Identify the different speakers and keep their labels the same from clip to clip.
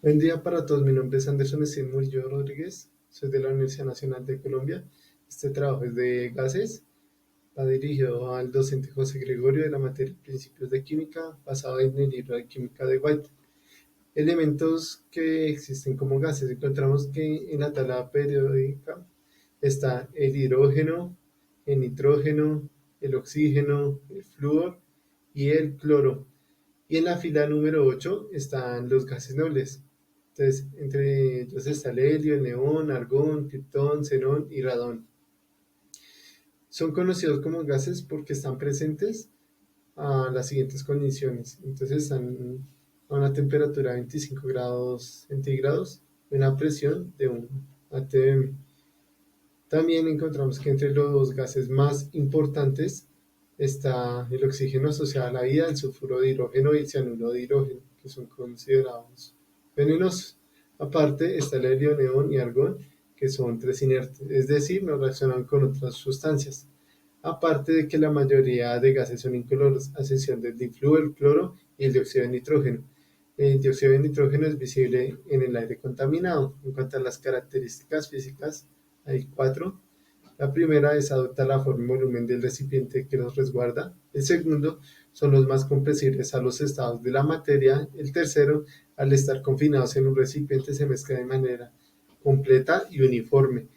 Speaker 1: Buen día para todos, mi nombre es Anderson Esteban Murillo Rodríguez, soy de la Universidad Nacional de Colombia. Este trabajo es de gases, va dirigido al docente José Gregorio de la materia Principios de Química, basado en el libro de Química de White. Elementos que existen como gases, encontramos que en la tabla periódica está el hidrógeno, el nitrógeno, el oxígeno, el flúor y el cloro. Y en la fila número 8 están los gases nobles. Entonces, entre ellos está el helio, el neón, argón, criptón, xenón y radón. Son conocidos como gases porque están presentes a las siguientes condiciones. Entonces, están a una temperatura de 25 grados centígrados y una presión de 1 atm. También encontramos que entre los gases más importantes está el oxígeno asociado a la vida, el sulfuro de hidrógeno y el cianuro de hidrógeno, que son considerados venenosos. Aparte está el helio, neón y argón, que son tres inertes, es decir, no reaccionan con otras sustancias. Aparte de que la mayoría de gases son incoloros, a excepción del difluo, el cloro y el dióxido de nitrógeno. El dióxido de nitrógeno es visible en el aire contaminado. En cuanto a las características físicas, hay cuatro. La primera es adoptar la forma y volumen del recipiente que los resguarda. El segundo son los más compresibles a los estados de la materia. El tercero, al estar confinados en un recipiente, se mezcla de manera completa y uniforme.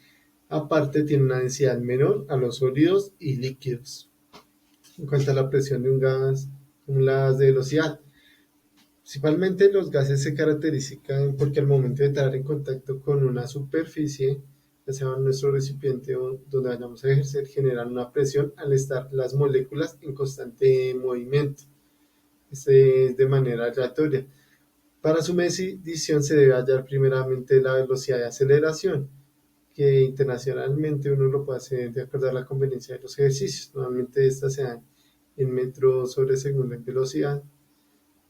Speaker 1: Aparte, tiene una densidad menor a los sólidos y líquidos. En cuanto a la presión de un gas, las de velocidad. Principalmente los gases se caracterizan porque al momento de entrar en contacto con una superficie, ya sea nuestro recipiente o donde vayamos a ejercer, generan una presión al estar las moléculas en constante movimiento. Este es de manera aleatoria. Para su medición se debe hallar primeramente la velocidad de aceleración, que internacionalmente uno lo puede hacer de acuerdo a la conveniencia de los ejercicios. Normalmente estas se dan en metros sobre segundo en velocidad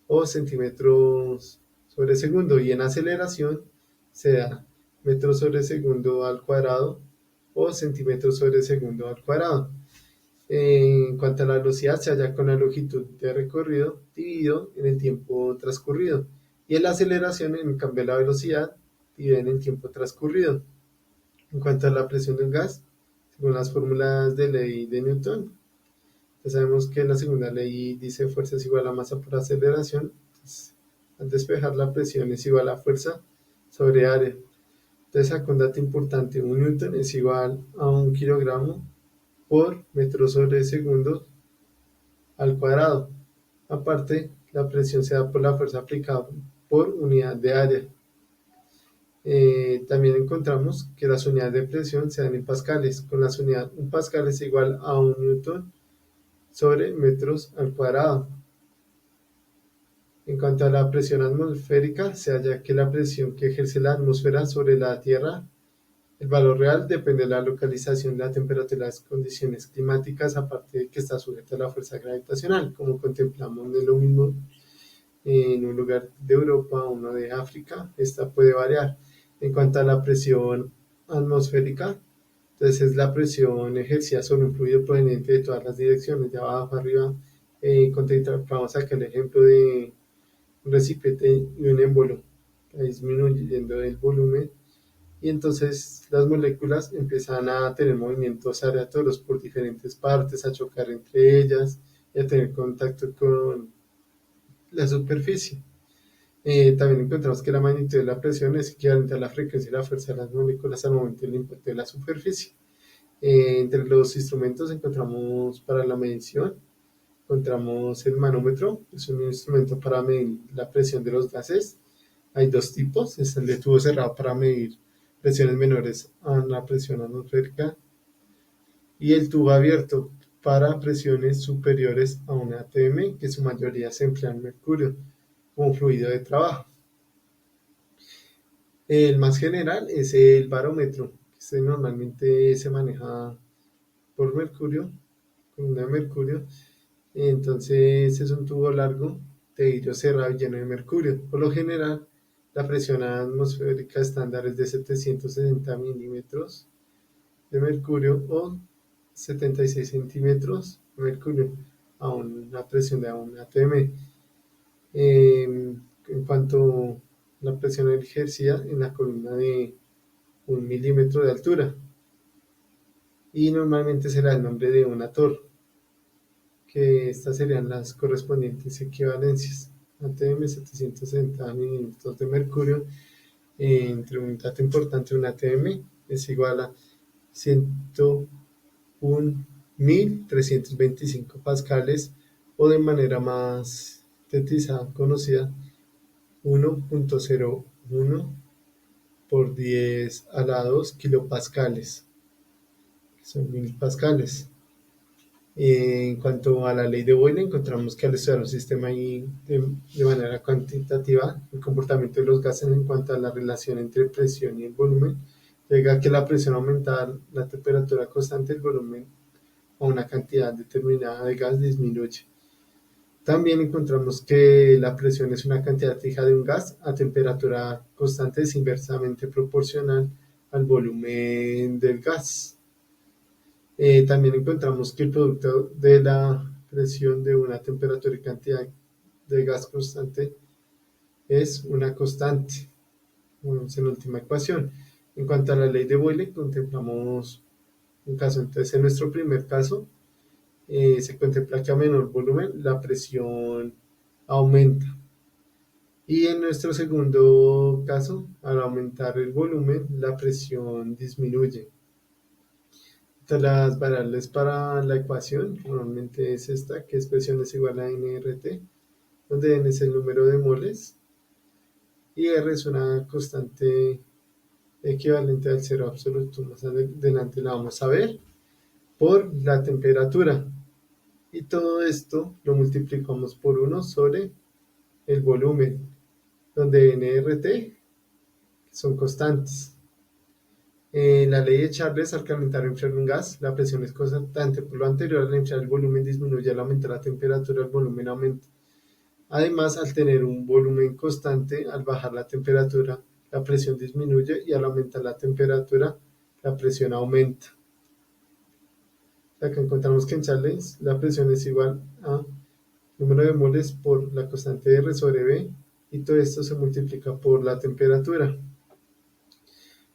Speaker 1: o centímetros sobre segundo, y en aceleración se da metros sobre segundo al cuadrado o centímetros sobre segundo al cuadrado. En cuanto a la velocidad, se halla con la longitud de recorrido dividido en el tiempo transcurrido, y en la aceleración, en cambio, la velocidad dividida en el tiempo transcurrido. En cuanto a la presión del gas, según las fórmulas de ley de Newton, ya sabemos que la segunda ley dice fuerza es igual a masa por aceleración. Entonces, al despejar, la presión es igual a fuerza sobre área. Entonces, acá un dato importante: un newton es igual a un kilogramo por metro sobre segundo al cuadrado. Aparte, la presión se da por la fuerza aplicada por unidad de área. También encontramos que las unidades de presión se dan en pascales. Con las unidades, un pascal es igual a un newton sobre metros al cuadrado. En cuanto a la presión atmosférica, se halla que la presión que ejerce la atmósfera sobre la Tierra, el valor real depende de la localización, la temperatura y las condiciones climáticas, aparte de que está sujeto a la fuerza gravitacional, como contemplamos en lo mismo en un lugar de Europa, uno de África. Esta puede variar. En cuanto a la presión atmosférica, entonces es la presión ejercida sobre un fluido proveniente de todas las direcciones, de abajo arriba. Vamos a sacar el ejemplo de un recipiente y un émbolo, disminuyendo el volumen, y entonces las moléculas empiezan a tener movimientos aleatorios por diferentes partes, a chocar entre ellas y a tener contacto con la superficie. También encontramos que la magnitud de la presión es equivalente a la frecuencia y la fuerza de las moléculas al momento del impacto de la superficie. Entre los instrumentos encontramos para la medición, encontramos el manómetro, es un instrumento para medir la presión de los gases. Hay dos tipos: es el de tubo cerrado para medir presiones menores a la presión atmosférica, y el tubo abierto para presiones superiores a 1 atm, que en su mayoría se emplea en mercurio como fluido de trabajo. El más general es el barómetro, que normalmente se maneja por mercurio, con una de mercurio. Entonces es un tubo largo de vidrio cerrado y lleno de mercurio. Por lo general, la presión atmosférica estándar es de 760 milímetros de mercurio o 76 centímetros de mercurio a una presión de 1 atm. En cuanto la presión ejercida en la columna de 1 milímetro de altura. Y normalmente será el nombre de una torre, que estas serían las correspondientes equivalencias. ATM 760 milímetros de mercurio entre unidad importante, un ATM es igual a 101.325 pascales, o de manera más sintetizada conocida, 1.01 por 10 a la 2 kilopascales, que son 1000 pascales. En cuanto a la ley de Boyle, encontramos que al estudiar un sistema de manera cuantitativa, el comportamiento de los gases en cuanto a la relación entre presión y el volumen, llega a que la presión aumenta, la temperatura constante, el volumen a una cantidad determinada de gas disminuye. También encontramos que la presión es una cantidad fija de un gas a temperatura constante, es inversamente proporcional al volumen del gas. También encontramos que el producto de la presión de una temperatura y cantidad de gas constante es una constante. Bueno, es en la última ecuación. En cuanto a la ley de Boyle, contemplamos un caso. Entonces, en nuestro primer caso, se contempla que a menor volumen la presión aumenta. Y en nuestro segundo caso, al aumentar el volumen, la presión disminuye. Las variables para la ecuación normalmente es esta, que es presión es igual a nRT, donde n es el número de moles y R es una constante equivalente al cero absoluto. Más adelante la vamos a ver por la temperatura. Y todo esto lo multiplicamos por 1 sobre el volumen, donde nRT son constantes. La ley de Charles, al calentar o enfriar un gas, la presión es constante. Por lo anterior, al enfriar el volumen disminuye, al aumentar la temperatura el volumen aumenta. Además, al tener un volumen constante, al bajar la temperatura, la presión disminuye, y al aumentar la temperatura, la presión aumenta. Acá encontramos que en Charles la presión es igual a número de moles por la constante R sobre B, y todo esto se multiplica por la temperatura.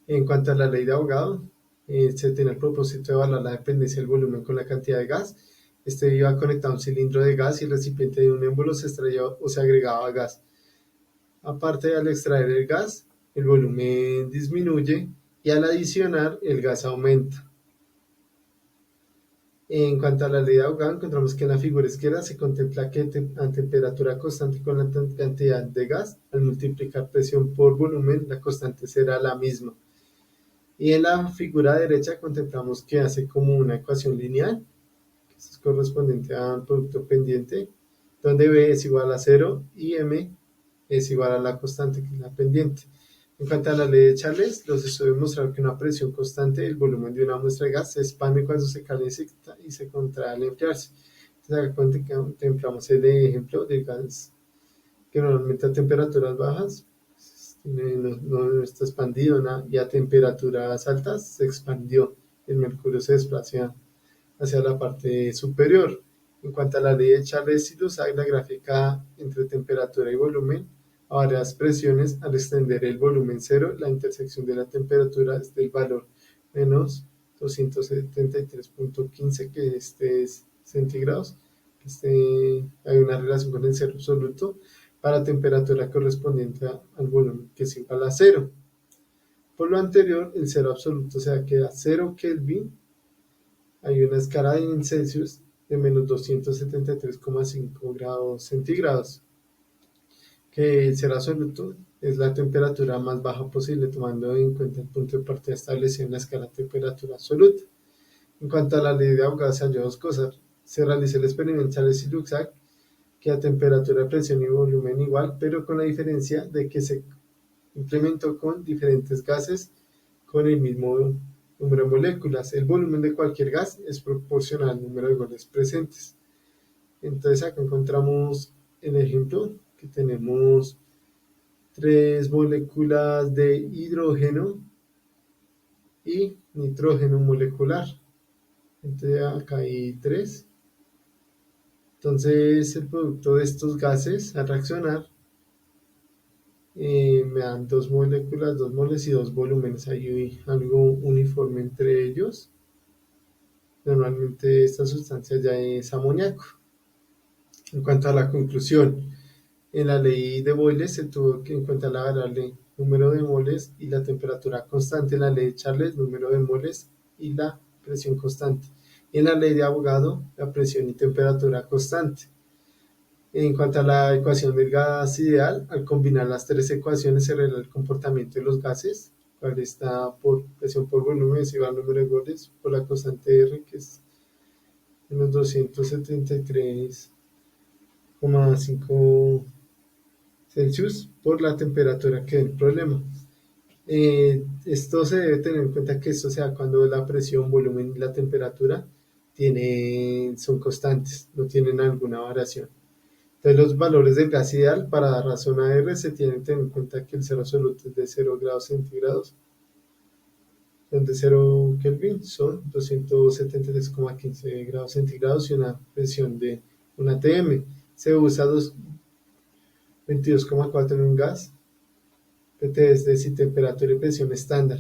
Speaker 1: En cuanto a la ley de Avogadro, se tiene el propósito de evaluar la dependencia del volumen con la cantidad de gas. Este iba conectado a un cilindro de gas y el recipiente de un émbolo se extraía o se agregaba gas. Aparte, al extraer el gas, el volumen disminuye, y al adicionar, el gas aumenta. En cuanto a la ley de Avogadro, encontramos que en la figura izquierda se contempla que a temperatura constante con la cantidad de gas, al multiplicar presión por volumen, la constante será la misma. Y en la figura derecha contemplamos que hace como una ecuación lineal, que es correspondiente al producto pendiente, donde B es igual a 0 y M es igual a la constante, que es la pendiente. En cuanto a la ley de Charles, los estudios mostraron que una presión constante, el volumen de una muestra de gas, se expande cuando se calienta y se contrae al enfriarse. Entonces acá contemplamos el ejemplo del gas que normalmente a temperaturas bajas no está expandido, y a temperaturas altas se expandió. El mercurio se desplaza hacia la parte superior. En cuanto a la ley de Charles y Lussac, la gráfica entre temperatura y volumen a varias presiones, al extender el volumen cero, la intersección de la temperatura es del valor menos 273.15, que es centígrados. Hay una relación con el cero absoluto para temperatura correspondiente al volumen, que es igual a cero. Por lo anterior, el cero absoluto, o sea, queda 0 Kelvin. Hay una escala en Celsius de menos 273,5 grados centígrados, que el cero absoluto es la temperatura más baja posible, tomando en cuenta el punto de partida establecido en la escala de temperatura absoluta. En cuanto a la ley de Avogadro, se halló dos cosas. Se realizó el experimento Charles y Luxac, que a temperatura, presión y volumen igual, pero con la diferencia de que se implementó con diferentes gases con el mismo número de moléculas. El volumen de cualquier gas es proporcional al número de moles presentes. Entonces acá encontramos el ejemplo que tenemos 3 moléculas de hidrógeno y nitrógeno molecular. Entonces acá hay 3. Entonces el producto de estos gases al reaccionar Me dan dos moléculas, dos moles y dos volúmenes. Hay algo uniforme entre ellos. Normalmente esta sustancia ya es amoníaco. En cuanto a la conclusión, en la ley de Boyle se tuvo que en cuenta la variable número de moles y la temperatura constante. En la ley de Charles, número de moles y la presión constante. Y en la ley de Avogadro, la presión y temperatura constante. En cuanto a la ecuación del gas ideal, al combinar las tres ecuaciones se revela el comportamiento de los gases, cual está por presión por volumen es igual al número de moles por la constante R, que es menos 273,5 Celsius por la temperatura que es el problema. Esto se debe tener en cuenta que esto sea cuando la presión, volumen y la temperatura son constantes, no tienen alguna variación. Entonces los valores del gas ideal para dar razón a R se tienen que tener en cuenta que el cero absoluto es de 0 grados centígrados, donde 0 Kelvin son 273,15 grados centígrados y una presión de 1 atm. Se usa 22,4 en un gas, PT es decir, temperatura y presión estándar.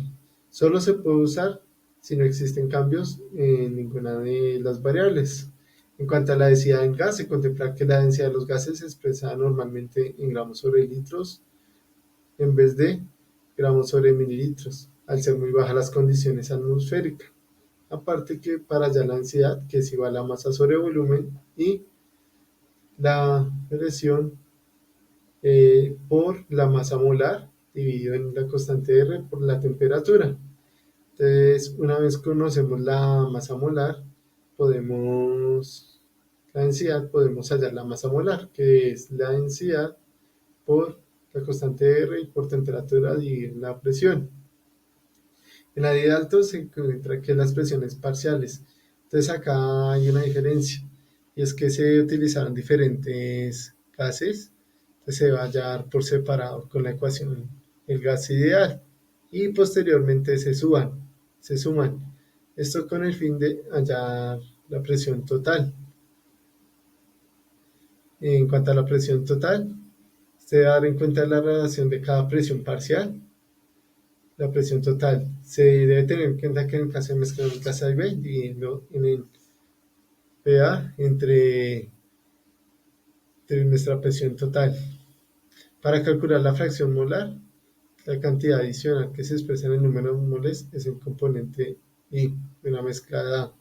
Speaker 1: Solo se puede usar si no existen cambios en ninguna de las variables. En cuanto a la densidad del gas, se contempla que la densidad de los gases se expresa normalmente en gramos sobre litros en vez de gramos sobre mililitros, al ser muy bajas las condiciones atmosféricas. Aparte que para hallar la densidad, que es igual a masa sobre volumen, y la presión por la masa molar dividido en la constante R por la temperatura. Entonces, una vez conocemos la masa molar, la densidad, podemos hallar la masa molar, que es la densidad por la constante R y por temperatura dividido en la presión. En la de alto se encuentra que las presiones parciales. Entonces acá hay una diferencia y es que se utilizaron diferentes gases. Entonces se va a hallar por separado con la ecuación el gas ideal y posteriormente se suman. Esto con el fin de hallar la presión total. En cuanto a la presión total, se debe dar en cuenta la relación de cada presión parcial. La presión total. Se debe tener en cuenta que en el caso de mezcla A y B, dividiendo en el PA entre nuestra presión total. Para calcular la fracción molar, la cantidad adicional que se expresa en el número de moles es el componente I de una mezcla A.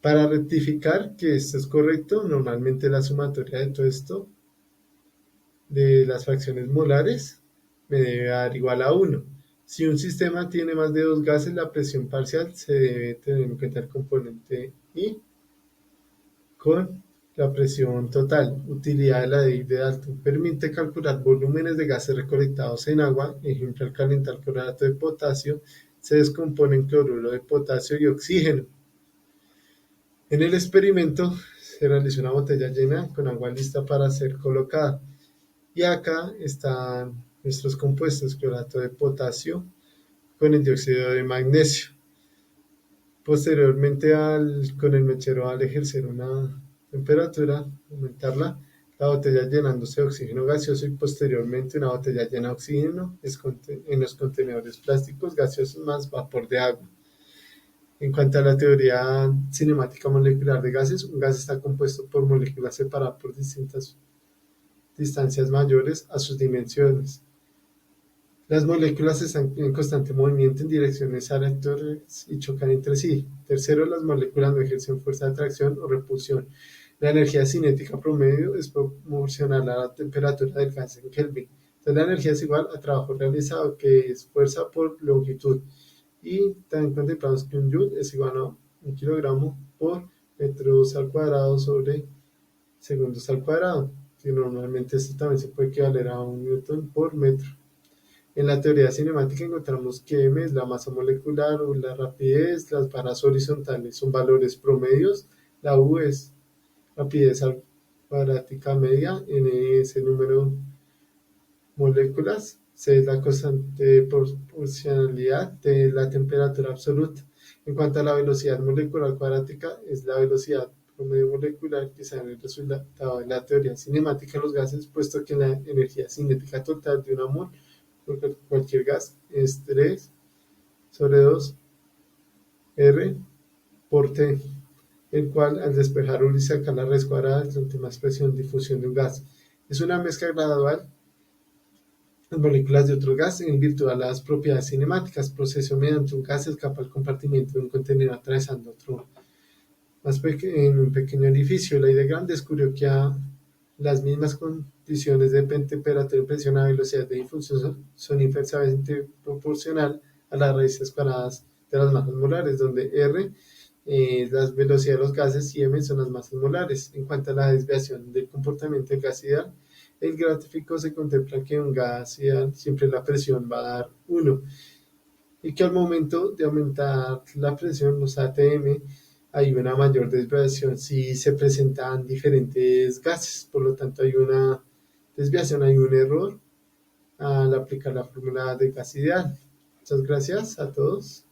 Speaker 1: Para rectificar que esto es correcto, normalmente la sumatoria de todo esto, de las fracciones molares, me debe dar igual a 1. Si un sistema tiene más de dos gases, la presión parcial se debe tener en cuenta el componente I con la presión total. Utilidad de la ley de Dalton. Permite calcular volúmenes de gases recolectados en agua. Ejemplo, al calentar clorato de potasio, se descompone en cloruro de potasio y oxígeno. En el experimento se realizó una botella llena con agua lista para ser colocada. Y acá están nuestros compuestos, clorato de potasio con el dióxido de magnesio. Posteriormente, con el mechero, al ejercer una temperatura, aumentarla, la botella llenándose de oxígeno gaseoso y posteriormente una botella llena de oxígeno en los contenedores plásticos gaseosos más vapor de agua. En cuanto a la teoría cinemática molecular de gases, un gas está compuesto por moléculas separadas por distintas distancias mayores a sus dimensiones. Las moléculas están en constante movimiento en direcciones aleatorias y chocan entre sí. Tercero, las moléculas no ejercen fuerza de atracción o repulsión. La energía cinética promedio es proporcional a la temperatura del gas en Kelvin. Entonces, la energía es igual a trabajo realizado, que es fuerza por longitud. Y también contemplamos que un joule es igual a un kilogramo por metros al cuadrado sobre segundos al cuadrado, que normalmente esto también se puede equivaler a un newton por metro. En la teoría cinemática encontramos que m es la masa molecular o la rapidez, las barras horizontales son valores promedios, la u es rapidez cuadrática media, n es el número de moléculas, c es la constante de proporcionalidad de la temperatura absoluta. En cuanto a la velocidad molecular cuadrática, es la velocidad promedio molecular que sea el resultado de la teoría cinemática de los gases, puesto que la energía cinética total de una mol por cualquier gas es 3 sobre 2 R por T, el cual al despejar uno y sacar la raíz cuadrada es la última expresión de difusión de un gas. Es una mezcla gradual de moléculas de otro gas en virtud de las propiedades cinemáticas. Proceso mediante un gas escapa al compartimiento de un contenedor atravesando otro en un pequeño edificio. Leidegrand descubrió que a las mismas condiciones de temperatura, presión y velocidad de difusión son inversamente proporcional a las raíces cuadradas de las masas molares, donde R es la velocidad de los gases y M son las masas molares. En cuanto a la desviación del comportamiento del gas ideal, el gráfico se contempla que un gas ideal siempre la presión va a dar 1 y que al momento de aumentar la presión, los ATM, hay una mayor desviación si se presentan diferentes gases. Por lo tanto, hay una desviación, hay un error al aplicar la fórmula de gas ideal. Muchas gracias a todos.